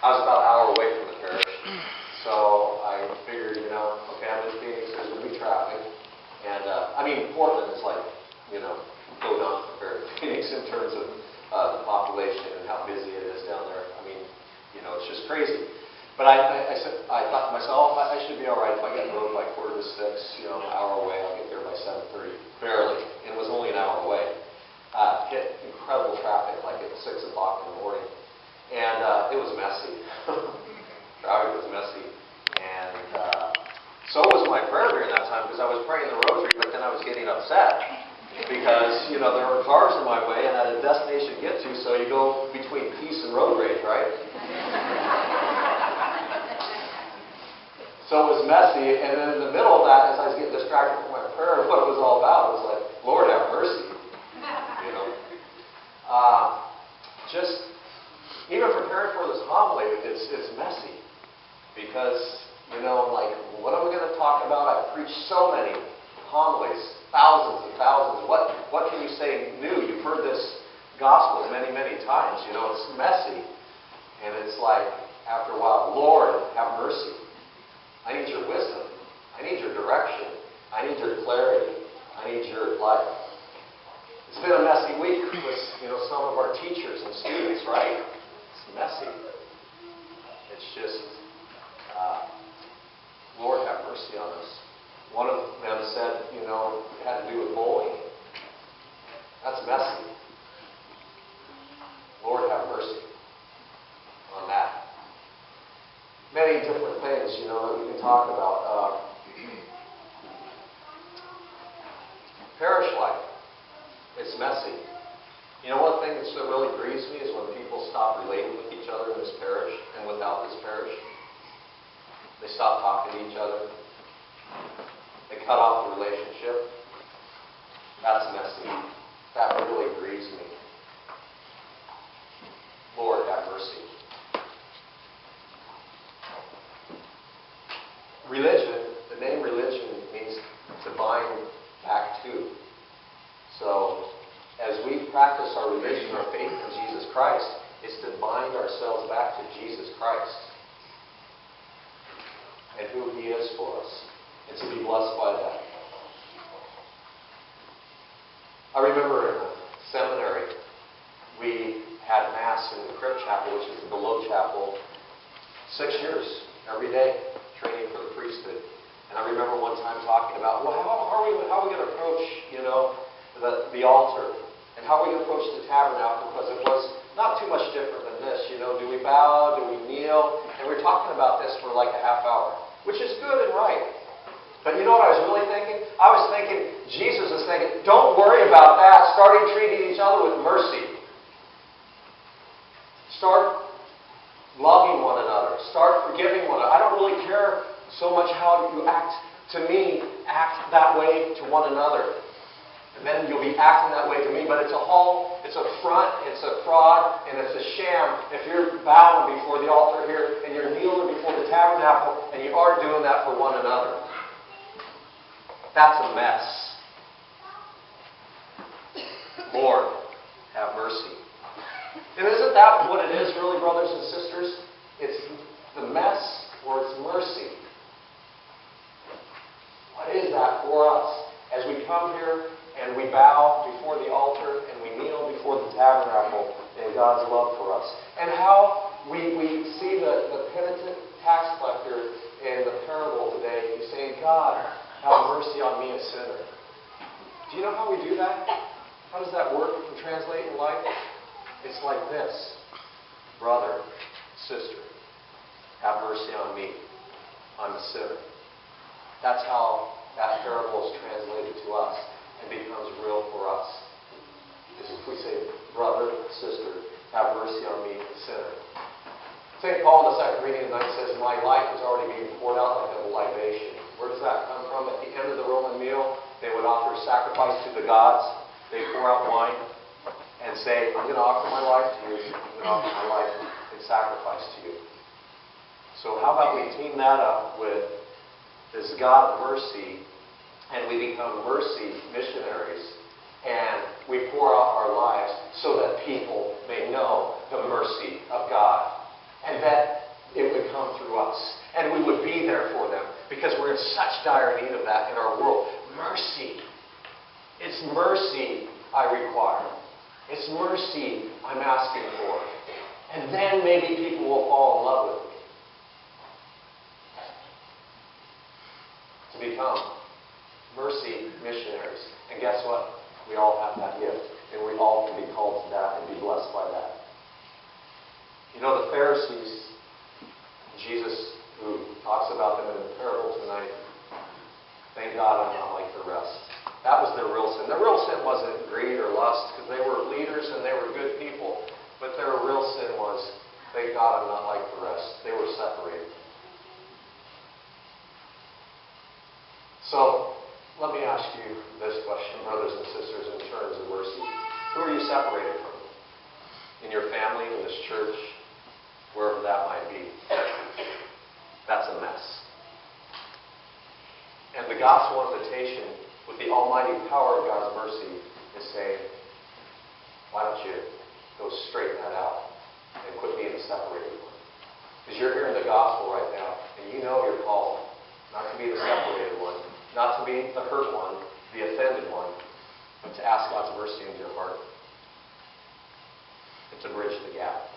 I was about an hour away from the parish. So I figured, okay, I'm in Phoenix, there's going to be traffic. And, Portland is like, go down compared to Phoenix in terms of the population and how busy it is down there. It's just crazy. But I thought to myself, I should be all right if I get on the road by 5:45, an hour away. I'll get there by 7:30, barely. And it was only an hour away. Hit incredible traffic, like at 6 o'clock in the morning. And it was messy. Traffic was messy. And so was my prayer during that time, because I was praying the rosary, but then I was getting upset. Because, there were cars in my way, and I had a destination to get to, so you go between peace and road rage, right? So it was messy, and then in the middle of that, as I was getting distracted from my prayer, what it was all about, it was like, Lord have mercy. Just, even preparing for this homily, it's messy. Because, I'm like, what am I going to talk about? I've preached so many homilies, thousands and thousands. What can you say new? You've heard this gospel many, many times. It's messy. And it's like, after a while, Lord, have mercy. I need your wisdom. I need your direction. I need your clarity. I need your life. It's been a messy week with, some of our teachers and students, right? It's messy. It's just, Lord, have mercy on us. One of them said, it had to do with bullying. That's messy. Lord, have mercy on that. Many different things, that we can talk about. Parish life. It's messy. One thing that really grieves me is when people stop relating with each other in this parish and without this parish. They stop talking to each other. They cut off the relationship. That's messy. That really grieves me. Lord, have mercy. Religion, the name religion means to bind back to. So, as we practice our religion, our faith in Jesus Christ, it's to bind ourselves back to Jesus Christ and who He is for us, and to be blessed by that. I remember in seminary, we had Mass in the Crypt Chapel, which is the below chapel, 6 years, every day, training for the priesthood. And I remember one time talking about, well, how are we going to approach, the altar? And how are we going to approach the tabernacle? Because it was not too much different than this. Do we bow? Do we kneel? And we're talking about this for like a half hour, which is good and right. But you know what I was really thinking? I was thinking, Jesus is thinking, don't worry about that. Start treating each other with mercy. Start loving one another. Start forgiving one another. I don't really care so much how you act to me. Act that way to one another. And then you'll be acting that way to me. But it's a front, it's a fraud, and it's a sham if you're bowing before the altar here and you're kneeling before the tabernacle and you aren't doing that for one another. That's a mess. Lord, have mercy. And isn't that what it is, really, brothers and sisters? It's the mess or it's mercy. What is that for us? As we come here and we bow before the altar and we kneel before the tabernacle in God's love for us. And how we see the penitent tax collector in the parable today. He's saying, God, have mercy on me, a sinner. Do you know how we do that? How does that work and translate in life? It's like this. Brother, sister, have mercy on me. I'm a sinner. That's how that parable is translated to us and becomes real for us. Is if we say, brother, sister, have mercy on me, a sinner. St. Paul in the second reading tonight says, my life is already being poured out like a libation. Where does that come from? At the end of the Roman meal, they would offer sacrifice to the gods. They'd pour out wine and say, I'm going to offer my life to you. I'm going to offer my life in sacrifice to you. So how about we team that up with this God of mercy, and we become mercy missionaries, and we pour out our lives so that people may know the mercy of God and that it would come through us. And we would be there for them because we're in such dire need of that in our world. Mercy. It's mercy I require. It's mercy I'm asking for. And then maybe people will fall in love with me. To become mercy missionaries. And guess what? We all have that gift. And we all can be called to that and be blessed by that. You know, the Pharisees, Jesus, who talks about them in the parable tonight, thank God I'm not like the rest. That was their real sin. Their real sin wasn't greed or lust, because they were leaders and they were good people. But their real sin was, thank God I'm not like the rest. They were separated. So, let me ask you this question, brothers and sisters, in terms of mercy. Who are you separated from? In your family, in this church, wherever that might be. That's a mess. And the gospel invitation, with the almighty power of God's mercy, is saying, why don't you go straighten that out and quit being the separated one? Because you're hearing the gospel right now, and you know you're called not to be the separated one, not to be the hurt one, the offended one, but to ask God's mercy into your heart and to bridge the gap.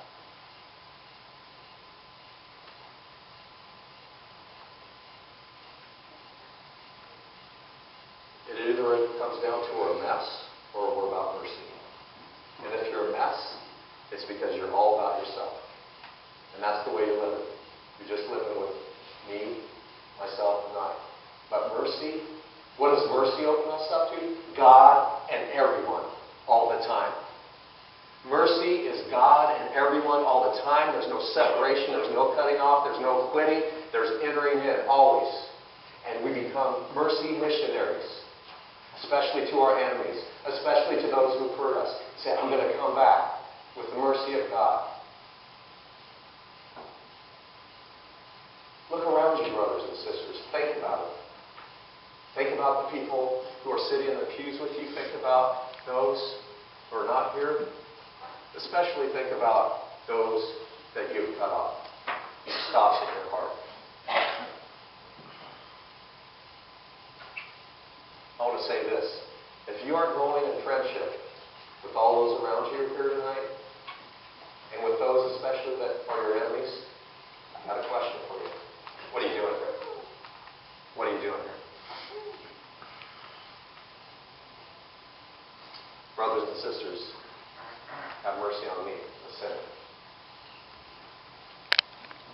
It either comes down to we're a mess or we're about mercy. And if you're a mess, it's because you're all about yourself. And that's the way you live it. You're just living with me, myself, and I. But mercy, what does mercy open us up to? God and everyone, all the time. Mercy is God and everyone all the time. There's no separation. There's no cutting off. There's no quitting. There's entering in, always. And we become mercy missionaries, especially to our enemies, especially to those who've hurt us. Say, I'm going to come back with the mercy of God. Look around you, brothers and sisters. Think about it. Think about the people who are sitting in the pews with you. Think about those who are not here. Especially think about those that you've cut off. You've stopped in your heart. I want to say this. If you aren't growing in friendship with all those around you here tonight, and with those especially that are your enemies, I've got a question for you. What are you doing here? What are you doing here? Brothers and sisters, have mercy on me, a sinner.